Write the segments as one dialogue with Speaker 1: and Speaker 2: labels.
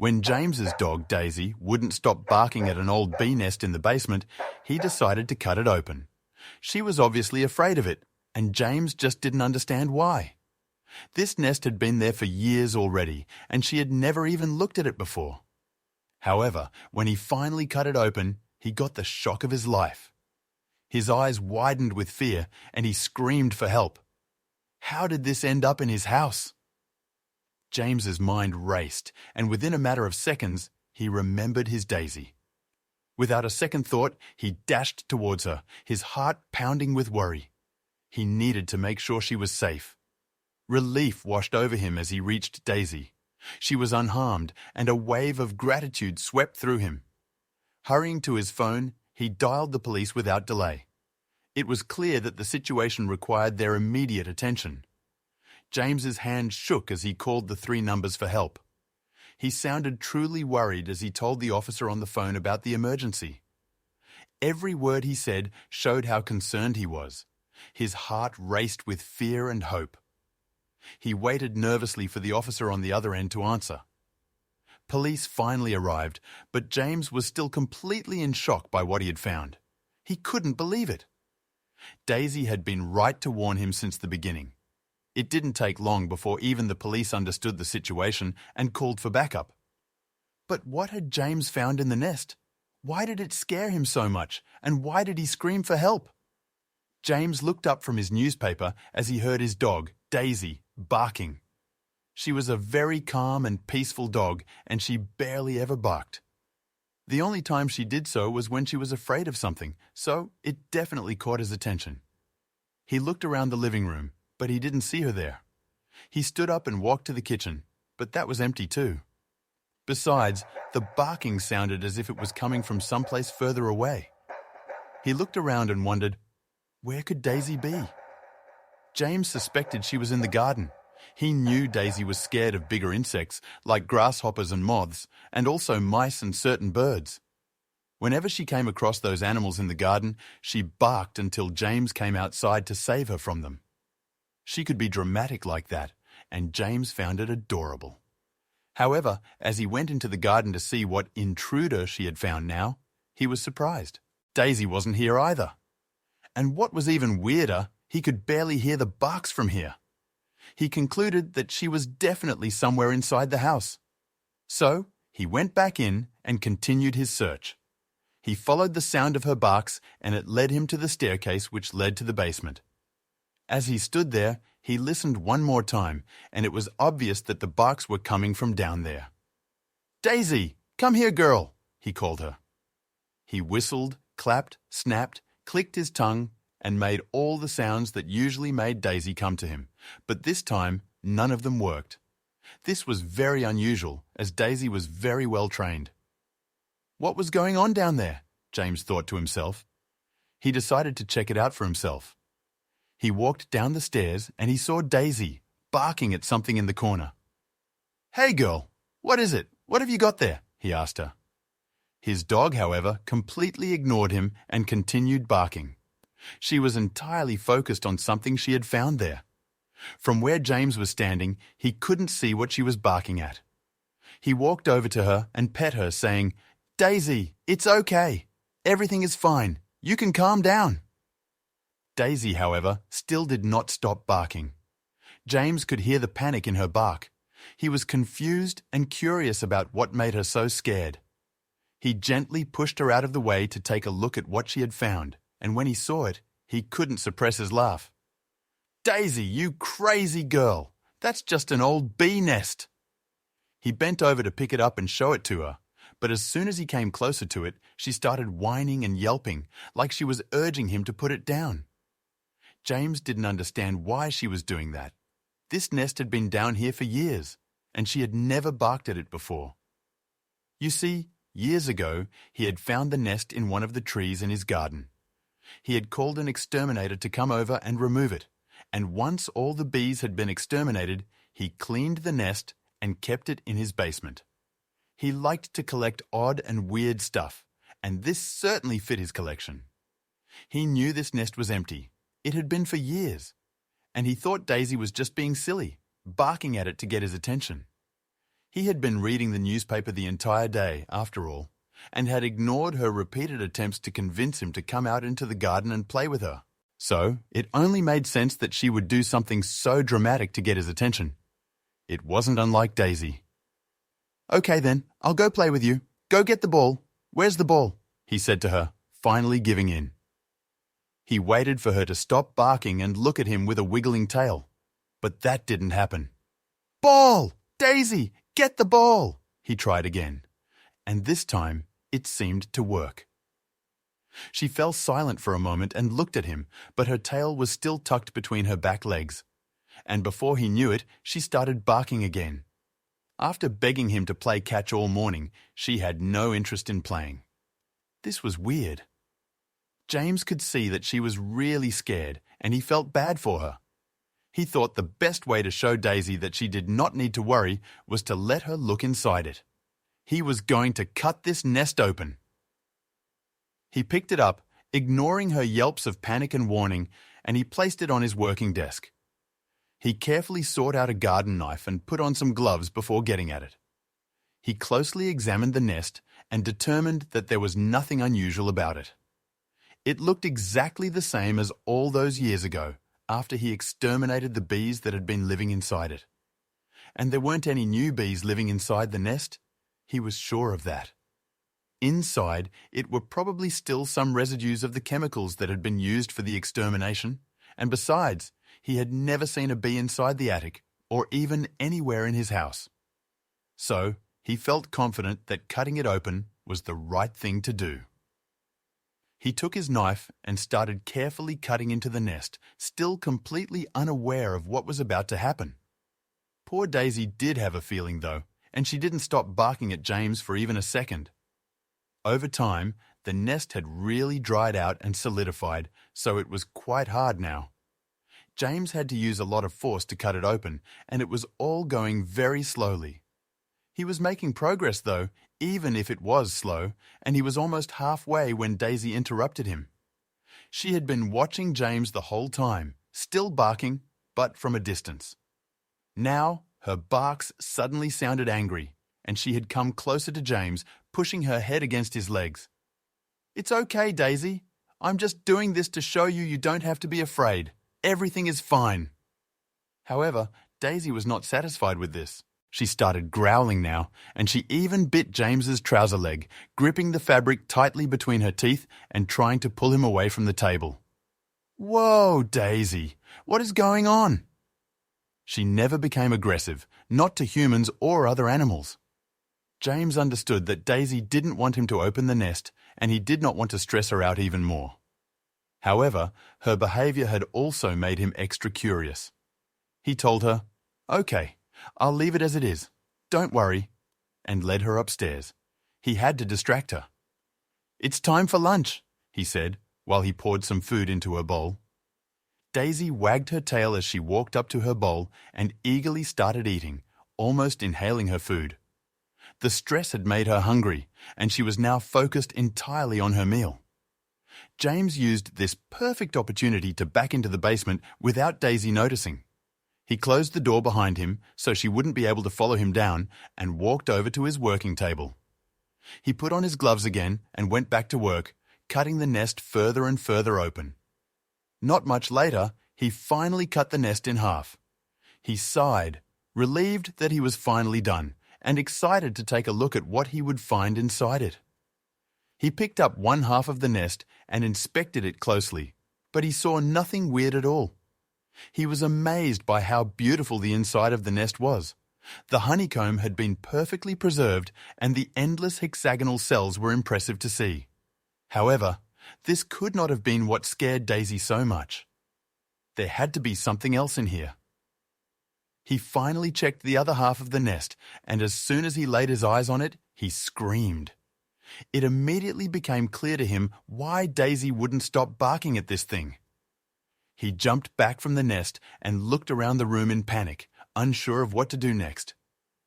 Speaker 1: When James's dog, Daisy, wouldn't stop barking at an old bee nest in the basement, he decided to cut it open. She was obviously afraid of it, and James just didn't understand why. This nest had been there for years already, and she had never even looked at it before. However, when he finally cut it open, he got the shock of his life. His eyes widened with fear, and he screamed for help. How did this end up in his house? James's mind raced, and within a matter of seconds, he remembered his Daisy. Without a second thought, he dashed towards her, his heart pounding with worry. He needed to make sure she was safe. Relief washed over him as he reached Daisy. She was unharmed, and a wave of gratitude swept through him. Hurrying to his phone, he dialed the police without delay. It was clear that the situation required their immediate attention. James's hand shook as he called the 3 numbers for help. He sounded truly worried as he told the officer on the phone about the emergency. Every word he said showed how concerned he was. His heart raced with fear and hope. He waited nervously for the officer on the other end to answer. Police finally arrived, but James was still completely in shock by what he had found. He couldn't believe it. Daisy had been right to warn him since the beginning. It didn't take long before even the police understood the situation and called for backup. But what had James found in the nest? Why did it scare him so much, and why did he scream for help? James looked up from his newspaper as he heard his dog, Daisy, barking. She was a very calm and peaceful dog, and she barely ever barked. The only time she did so was when she was afraid of something, so it definitely caught his attention. He looked around the living room, but he didn't see her there. He stood up and walked to the kitchen, but that was empty too. Besides, the barking sounded as if it was coming from someplace further away. He looked around and wondered, where could Daisy be? James suspected she was in the garden. He knew Daisy was scared of bigger insects, like grasshoppers and moths, and also mice and certain birds. Whenever she came across those animals in the garden, she barked until James came outside to save her from them. She could be dramatic like that, and James found it adorable. However, as he went into the garden to see what intruder she had found now, he was surprised. Daisy wasn't here either. And what was even weirder, he could barely hear the barks from here. He concluded that she was definitely somewhere inside the house. So, he went back in and continued his search. He followed the sound of her barks, and it led him to the staircase which led to the basement. As he stood there, he listened one more time, and it was obvious that the barks were coming from down there. "Daisy, come here, girl," he called her. He whistled, clapped, snapped, clicked his tongue, and made all the sounds that usually made Daisy come to him, but this time none of them worked. This was very unusual, as Daisy was very well trained. What was going on down there? James thought to himself. He decided to check it out for himself. He walked down the stairs and he saw Daisy barking at something in the corner. "Hey girl, what is it? What have you got there?" he asked her. His dog, however, completely ignored him and continued barking. She was entirely focused on something she had found there. From where James was standing, he couldn't see what she was barking at. He walked over to her and pet her, saying, "Daisy, it's okay. Everything is fine. You can calm down." Daisy, however, still did not stop barking. James could hear the panic in her bark. He was confused and curious about what made her so scared. He gently pushed her out of the way to take a look at what she had found, and when he saw it, he couldn't suppress his laugh. "Daisy, you crazy girl! That's just an old bee nest!" He bent over to pick it up and show it to her, but as soon as he came closer to it, she started whining and yelping, like she was urging him to put it down. James didn't understand why she was doing that. This nest had been down here for years, and she had never barked at it before. You see, years ago, he had found the nest in one of the trees in his garden. He had called an exterminator to come over and remove it, and once all the bees had been exterminated, he cleaned the nest and kept it in his basement. He liked to collect odd and weird stuff, and this certainly fit his collection. He knew this nest was empty. It had been for years, and he thought Daisy was just being silly, barking at it to get his attention. He had been reading the newspaper the entire day, after all, and had ignored her repeated attempts to convince him to come out into the garden and play with her. So, it only made sense that she would do something so dramatic to get his attention. It wasn't unlike Daisy. "Okay then, I'll go play with you. Go get the ball. Where's the ball?" he said to her, finally giving in. He waited for her to stop barking and look at him with a wiggling tail. But that didn't happen. "Ball! Daisy, get the ball!" he tried again. And this time, it seemed to work. She fell silent for a moment and looked at him, but her tail was still tucked between her back legs. And before he knew it, she started barking again. After begging him to play catch all morning, she had no interest in playing. This was weird. James could see that she was really scared, and he felt bad for her. He thought the best way to show Daisy that she did not need to worry was to let her look inside it. He was going to cut this nest open. He picked it up, ignoring her yelps of panic and warning, and he placed it on his working desk. He carefully sought out a garden knife and put on some gloves before getting at it. He closely examined the nest and determined that there was nothing unusual about it. It looked exactly the same as all those years ago, after he exterminated the bees that had been living inside it. And there weren't any new bees living inside the nest. He was sure of that. Inside, it were probably still some residues of the chemicals that had been used for the extermination, and besides, he had never seen a bee inside the attic, or even anywhere in his house. So, he felt confident that cutting it open was the right thing to do. He took his knife and started carefully cutting into the nest, still completely unaware of what was about to happen. Poor Daisy did have a feeling, though, and she didn't stop barking at James for even a second. Over time, the nest had really dried out and solidified, so it was quite hard now. James had to use a lot of force to cut it open, and it was all going very slowly. He was making progress, though, even if it was slow, and he was almost halfway when Daisy interrupted him. She had been watching James the whole time, still barking, but from a distance. Now, her barks suddenly sounded angry, and she had come closer to James, pushing her head against his legs. "It's okay, Daisy. I'm just doing this to show you don't have to be afraid. Everything is fine." However, Daisy was not satisfied with this. She started growling now, and she even bit James's trouser leg, gripping the fabric tightly between her teeth and trying to pull him away from the table. "Whoa, Daisy, what is going on?" She never became aggressive, not to humans or other animals. James understood that Daisy didn't want him to open the nest, and he did not want to stress her out even more. However, her behavior had also made him extra curious. He told her, "Okay, I'll leave it as it is. Don't worry," and led her upstairs. He had to distract her. "It's time for lunch," he said, while he poured some food into her bowl. Daisy wagged her tail as she walked up to her bowl and eagerly started eating, almost inhaling her food. The stress had made her hungry, and she was now focused entirely on her meal. James used this perfect opportunity to back into the basement without Daisy noticing. He closed the door behind him so she wouldn't be able to follow him down and walked over to his working table. He put on his gloves again and went back to work, cutting the nest further and further open. Not much later, he finally cut the nest in half. He sighed, relieved that he was finally done, and excited to take a look at what he would find inside it. He picked up one half of the nest and inspected it closely, but he saw nothing weird at all. He was amazed by how beautiful the inside of the nest was. The honeycomb had been perfectly preserved, and the endless hexagonal cells were impressive to see. However, this could not have been what scared Daisy so much. There had to be something else in here. He finally checked the other half of the nest, and as soon as he laid his eyes on it, he screamed. It immediately became clear to him why Daisy wouldn't stop barking at this thing. He jumped back from the nest and looked around the room in panic, unsure of what to do next.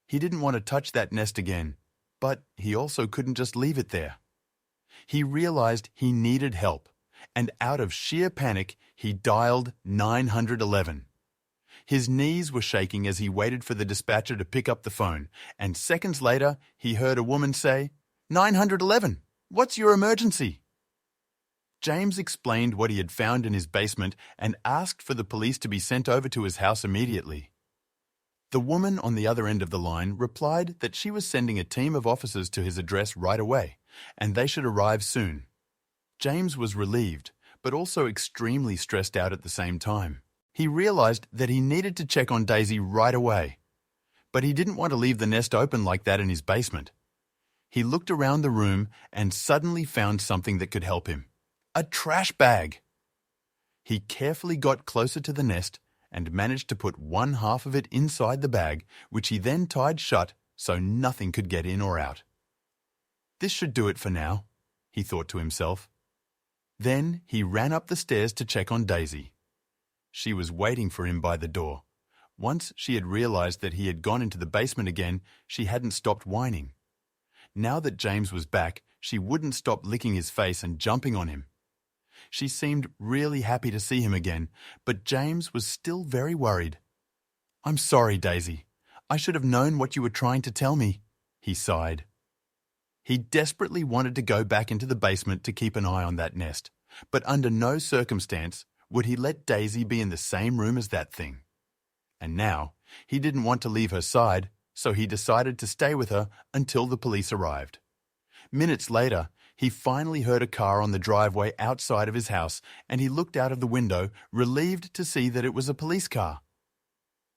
Speaker 1: He didn't want to touch that nest again, but he also couldn't just leave it there. He realized he needed help, and out of sheer panic, he dialed 911. His knees were shaking as he waited for the dispatcher to pick up the phone, and seconds later he heard a woman say, "911, what's your emergency?" James explained what he had found in his basement and asked for the police to be sent over to his house immediately. The woman on the other end of the line replied that she was sending a team of officers to his address right away, and they should arrive soon. James was relieved, but also extremely stressed out at the same time. He realized that he needed to check on Daisy right away, but he didn't want to leave the nest open like that in his basement. He looked around the room and suddenly found something that could help him. A trash bag. He carefully got closer to the nest and managed to put one half of it inside the bag, which he then tied shut so nothing could get in or out. This should do it for now, he thought to himself. Then he ran up the stairs to check on Daisy. She was waiting for him by the door. Once she had realized that he had gone into the basement again, she hadn't stopped whining. Now that James was back, she wouldn't stop licking his face and jumping on him. She seemed really happy to see him again, but James was still very worried. "I'm sorry, Daisy. I should have known what you were trying to tell me," he sighed. He desperately wanted to go back into the basement to keep an eye on that nest, but under no circumstance would he let Daisy be in the same room as that thing. And now, he didn't want to leave her side, so he decided to stay with her until the police arrived. Minutes later, he finally heard a car on the driveway outside of his house, and he looked out of the window, relieved to see that it was a police car.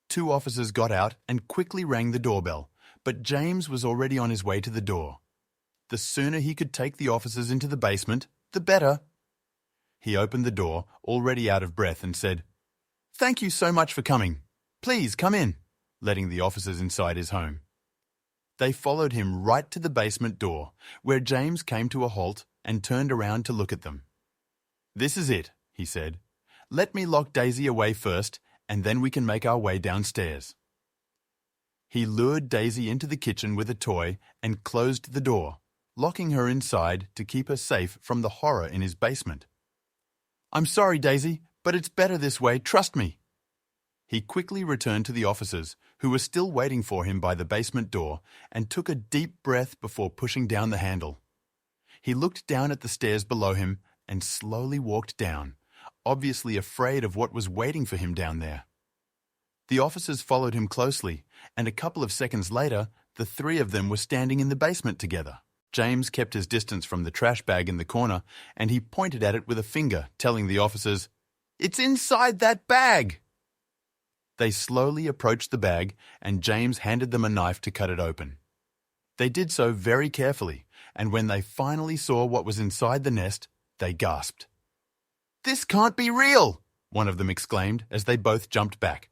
Speaker 1: 2 officers got out and quickly rang the doorbell, but James was already on his way to the door. The sooner he could take the officers into the basement, the better. He opened the door, already out of breath, and said, "Thank you so much for coming. Please come in," letting the officers inside his home. They followed him right to the basement door, where James came to a halt and turned around to look at them. "This is it," he said. "Let me lock Daisy away first, and then we can make our way downstairs." He lured Daisy into the kitchen with a toy and closed the door, locking her inside to keep her safe from the horror in his basement. "I'm sorry, Daisy, but it's better this way, trust me." He quickly returned to the officers, who were still waiting for him by the basement door, and took a deep breath before pushing down the handle. He looked down at the stairs below him and slowly walked down, obviously afraid of what was waiting for him down there. The officers followed him closely, and a couple of seconds later, the 3 of them were standing in the basement together. James kept his distance from the trash bag in the corner, and he pointed at it with a finger, telling the officers, "It's inside that bag!" They slowly approached the bag, and James handed them a knife to cut it open. They did so very carefully, and when they finally saw what was inside the nest, they gasped. "This can't be real!" one of them exclaimed as they both jumped back.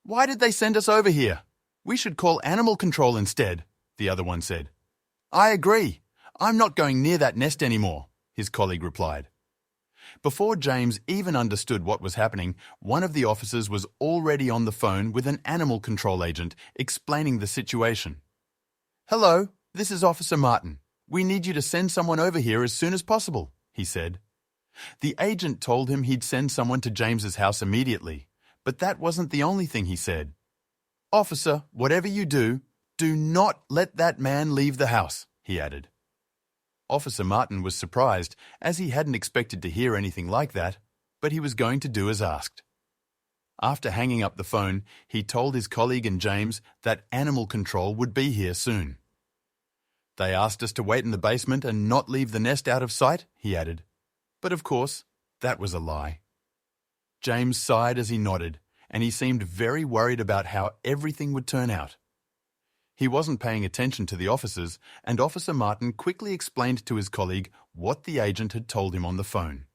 Speaker 1: "Why did they send us over here? We should call animal control instead," the other one said. "I agree. I'm not going near that nest anymore," his colleague replied. Before James even understood what was happening, one of the officers was already on the phone with an animal control agent explaining the situation. "Hello, this is Officer Martin. We need you to send someone over here as soon as possible," he said. The agent told him he'd send someone to James's house immediately, but that wasn't the only thing he said. "Officer, whatever you do not let that man leave the house," he added. Officer Martin was surprised, as he hadn't expected to hear anything like that, but he was going to do as asked. After hanging up the phone, he told his colleague and James that animal control would be here soon. "They asked us to wait in the basement and not leave the nest out of sight," he added. But of course, that was a lie. James sighed as he nodded, and he seemed very worried about how everything would turn out. He wasn't paying attention to the officers, and Officer Martin quickly explained to his colleague what the agent had told him on the phone.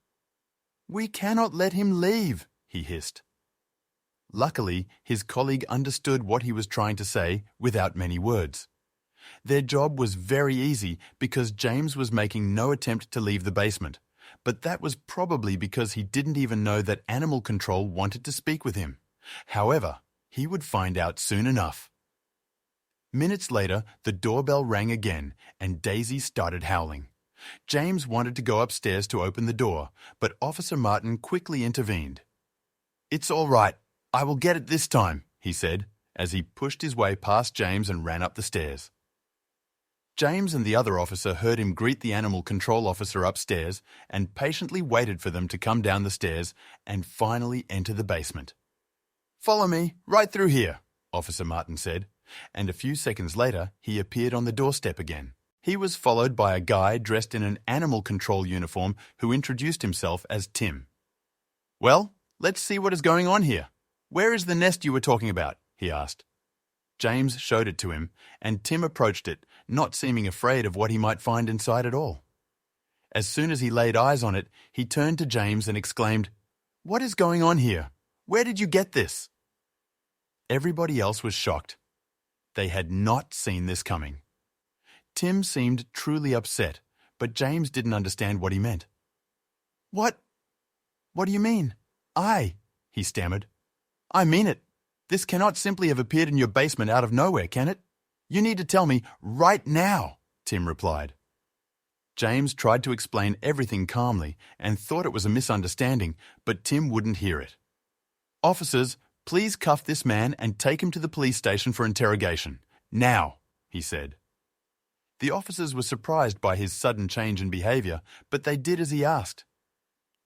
Speaker 1: "We cannot let him leave," he hissed. Luckily, his colleague understood what he was trying to say without many words. Their job was very easy because James was making no attempt to leave the basement, but that was probably because he didn't even know that animal control wanted to speak with him. However, he would find out soon enough. Minutes later, the doorbell rang again, and Daisy started howling. James wanted to go upstairs to open the door, but Officer Martin quickly intervened. "It's all right. "I will get it this time," he said, as he pushed his way past James and ran up the stairs. James and the other officer heard him greet the animal control officer upstairs and patiently waited for them to come down the stairs and finally enter the basement. "Follow me, right through here," Officer Martin said, and a few seconds later he appeared on the doorstep again. He was followed by a guy dressed in an animal control uniform who introduced himself as Tim. "Well, let's see what is going on here. Where is the nest you were talking about?" he asked. James showed it to him, and Tim approached it, not seeming afraid of what he might find inside at all. As soon as he laid eyes on it, he turned to James and exclaimed, "What is going on here? Where did you get this?" Everybody else was shocked. They had not seen this coming. Tim seemed truly upset, but James didn't understand what he meant. What do you mean? He stammered. "I mean it. This cannot simply have appeared in your basement out of nowhere, can it? You need to tell me right now," Tim replied. James tried to explain everything calmly and thought it was a misunderstanding, but Tim wouldn't hear it. "Officers, please cuff this man and take him to the police station for interrogation. Now," he said. The officers were surprised by his sudden change in behavior, but they did as he asked.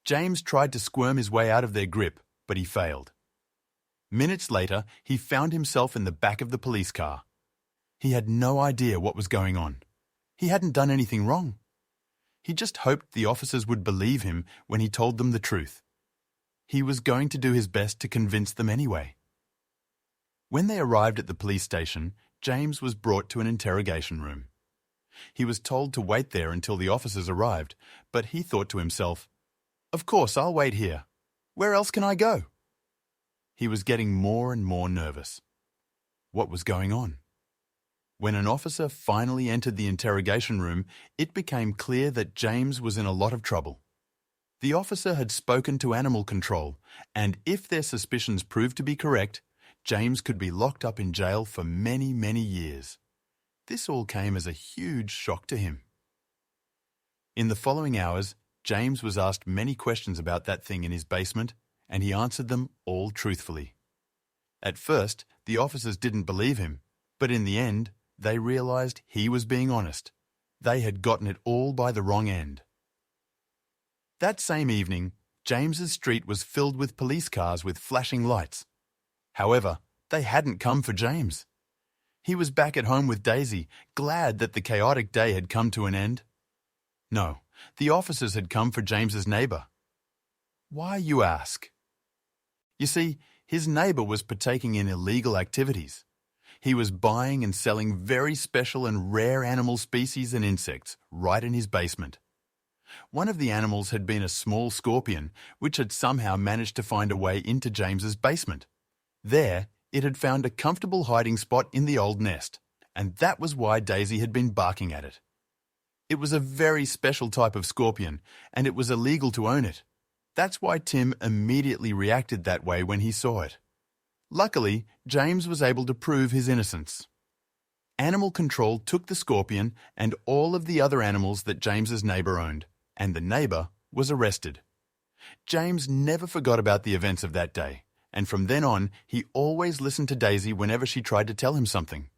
Speaker 1: James tried to squirm his way out of their grip, but he failed. Minutes later, he found himself in the back of the police car. He had no idea what was going on. He hadn't done anything wrong. He just hoped the officers would believe him when he told them the truth. He was going to do his best to convince them anyway. When they arrived at the police station, James was brought to an interrogation room. He was told to wait there until the officers arrived, but he thought to himself, "Of course, I'll wait here. Where else can I go?" He was getting more and more nervous. What was going on? When an officer finally entered the interrogation room, it became clear that James was in a lot of trouble. The officer had spoken to animal control, and if their suspicions proved to be correct, James could be locked up in jail for many, many years. This all came as a huge shock to him. In the following hours, James was asked many questions about that thing in his basement, and he answered them all truthfully. At first, the officers didn't believe him, but in the end, they realized he was being honest. They had gotten it all by the wrong end. That same evening, James's street was filled with police cars with flashing lights. However, they hadn't come for James. He was back at home with Daisy, glad that the chaotic day had come to an end. No, the officers had come for James's neighbor. Why, you ask? You see, his neighbor was partaking in illegal activities. He was buying and selling very special and rare animal species and insects right in his basement. One of the animals had been a small scorpion, which had somehow managed to find a way into James's basement. There, it had found a comfortable hiding spot in the old nest, and that was why Daisy had been barking at it. It was a very special type of scorpion, and it was illegal to own it. That's why Tim immediately reacted that way when he saw it. Luckily, James was able to prove his innocence. Animal control took the scorpion and all of the other animals that James's neighbor owned, and the neighbor was arrested. James never forgot about the events of that day, and from then on, he always listened to Daisy whenever she tried to tell him something.